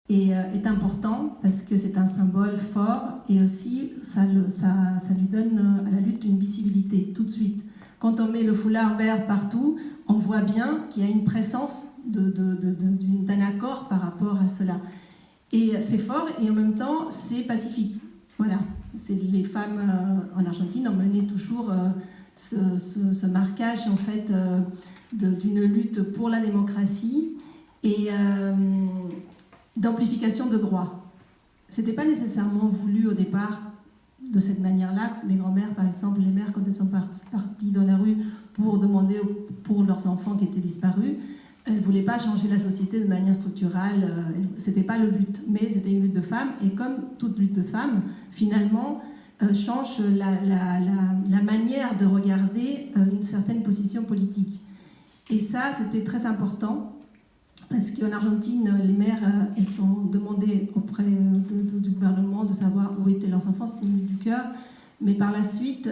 est important parce que c'est un symbole fort et aussi ça lui donne à la lutte une visibilité tout de suite. Quand on met le foulard vert partout, on voit bien qu'il y a une présence d'un accord par rapport à cela. Et c'est fort et en même temps c'est pacifique. Voilà. Les femmes en Argentine ont mené toujours ce marquage en fait d'une lutte pour la démocratie et d'amplification de droits. C'était pas nécessairement voulu au départ de cette manière-là. Les grands-mères, par exemple, les mères, quand elles sont parties dans la rue pour demander pour leurs enfants qui étaient disparus, elles ne voulaient pas changer la société de manière structurelle. C'était pas le but, mais c'était une lutte de femmes. Et comme toute lutte de femmes, finalement, change la manière de regarder une certaine position politique. Et ça, c'était très important. Parce qu'en Argentine, les mères, elles sont demandées auprès du gouvernement de savoir où étaient leurs enfants, c'est une lutte du cœur. Mais par la suite,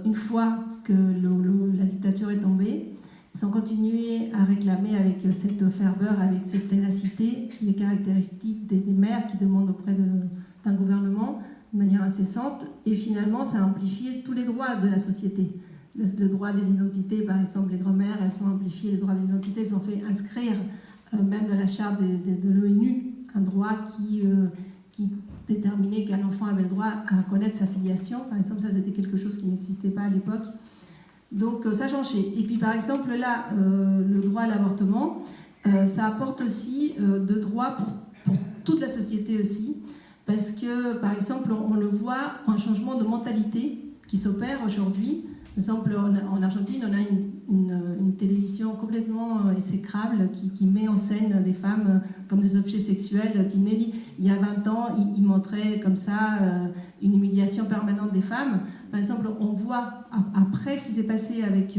une fois que la dictature est tombée, ils ont continué à réclamer avec cette ferveur, avec cette ténacité qui est caractéristique des mères qui demandent auprès d'un gouvernement de manière incessante. Et finalement, ça a amplifié tous les droits de la société. Le droit de l'identité, par exemple, les grand-mères, elles ont amplifié les droits de l'identité, elles ont fait inscrire même dans la charte de l'ONU, un droit qui déterminait qu'un enfant avait le droit à connaître sa filiation. Par exemple, ça c'était quelque chose qui n'existait pas à l'époque. Donc ça a changé. Et puis par exemple là, le droit à l'avortement, ça apporte aussi de droits pour toute la société aussi, parce que par exemple on le voit, un changement de mentalité qui s'opère aujourd'hui. Par exemple, en Argentine, on a une télévision complètement exécrable qui met en scène des femmes comme des objets sexuels. Tinelli, il y a 20 ans, il montrait comme ça une humiliation permanente des femmes. Par exemple, on voit, après ce qui s'est passé avec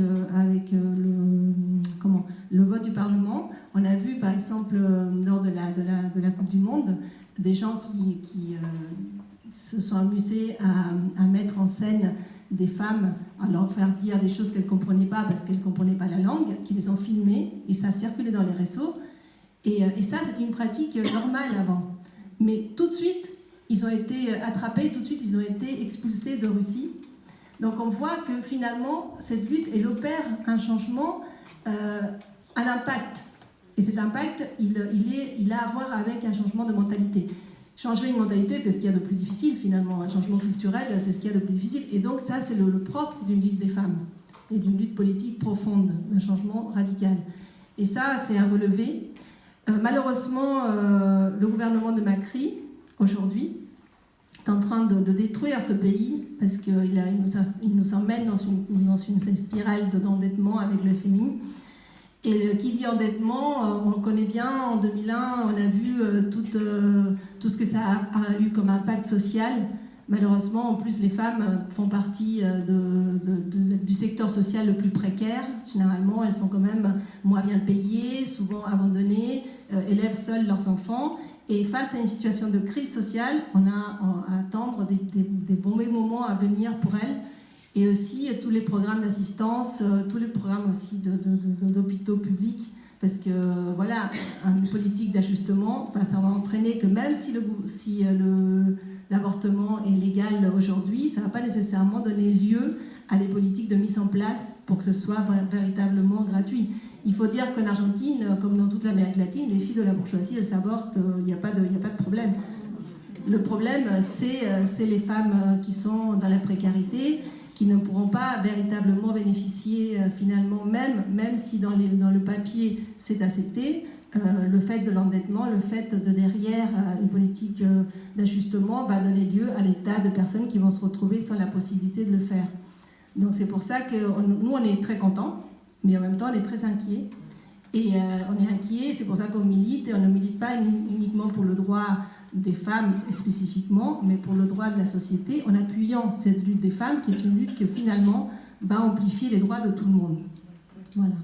le vote du Parlement, on a vu, par exemple, lors de la Coupe du Monde, des gens qui se sont amusés à mettre en scène des femmes, à leur faire dire des choses qu'elles ne comprenaient pas parce qu'elles ne comprenaient pas la langue, qui les ont filmées, et ça circulait dans les réseaux. Et ça, c'est une pratique normale avant. Mais tout de suite, ils ont été attrapés, tout de suite, ils ont été expulsés de Russie. Donc on voit que finalement, cette lutte, elle opère un changement, un impact. Et cet impact, il a à voir avec un changement de mentalité. Changer une mentalité, c'est ce qu'il y a de plus difficile finalement. Un changement culturel, c'est ce qu'il y a de plus difficile. Et donc ça, c'est le propre d'une lutte des femmes et d'une lutte politique profonde, un changement radical. Et ça, c'est à relever. Malheureusement, le gouvernement de Macri, aujourd'hui, est en train de détruire ce pays parce qu'il nous emmène dans une spirale d'endettement avec le FMI. Et qui dit endettement, on le connaît bien, en 2001, on a vu tout ce que ça a eu comme impact social. Malheureusement, en plus, les femmes font partie du secteur social le plus précaire. Généralement, elles sont quand même moins bien payées, souvent abandonnées, élèvent seules leurs enfants. Et face à une situation de crise sociale, on a à attendre des bons moments à venir pour elles. Et aussi tous les programmes d'assistance, tous les programmes aussi d'hôpitaux publics, parce que voilà, une politique d'ajustement, ça va entraîner que même si l'avortement est légal aujourd'hui, ça ne va pas nécessairement donner lieu à des politiques de mise en place pour que ce soit véritablement gratuit. Il faut dire qu'en Argentine, comme dans toute l'Amérique latine, les filles de la bourgeoisie, elles s'avortent, il n'y a pas de problème. Le problème, c'est les femmes qui sont dans la précarité, qui ne pourront pas véritablement bénéficier finalement, même si dans le papier c'est accepté, le fait de l'endettement, le fait de derrière une politique d'ajustement va donner lieu à des tas de personnes qui vont se retrouver sans la possibilité de le faire. Donc c'est pour ça que nous on est très contents, mais en même temps on est très inquiets. Et on est inquiets, c'est pour ça qu'on milite, et on ne milite pas uniquement pour le droit des femmes spécifiquement, mais pour le droit de la société, en appuyant cette lutte des femmes, qui est une lutte qui finalement va amplifier les droits de tout le monde. Voilà.